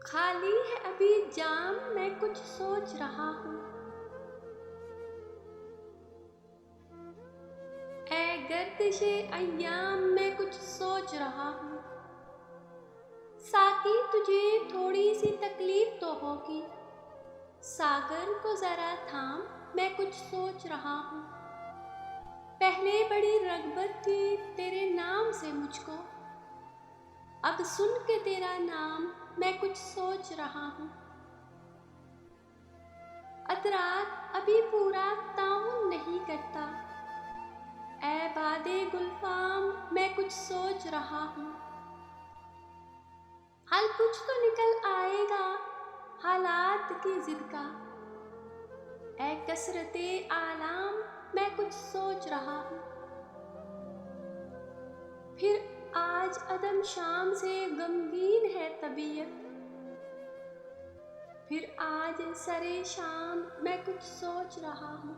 खाली है अभी जाम, मैं कुछ सोच रहा हूँ। ऐ गर्दिशे अय्याम, मैं कुछ सोच रहा हूँ। साकी तुझे थोड़ी सी तकलीफ तो होगी, सागर को जरा थाम, मैं कुछ सोच रहा हूँ। पहले बड़ी रग़बत थी तेरे नाम से मुझको, अब सुन के तेरा नाम मैं कुछ सोच रहा हूँ। अदराक अभी पूरा ताउन नहीं करता, ऐ बादे गुलफाम मैं कुछ सोच रहा हूँ। हल कुछ तो निकल आएगा हालात की जिद का, ऐ कसरते आलाम मैं कुछ सोच रहा हूँ। फिर आज अदम शाम से गमगीन है तबीयत, फिर आज सरे शाम मैं कुछ सोच रहा हूँ।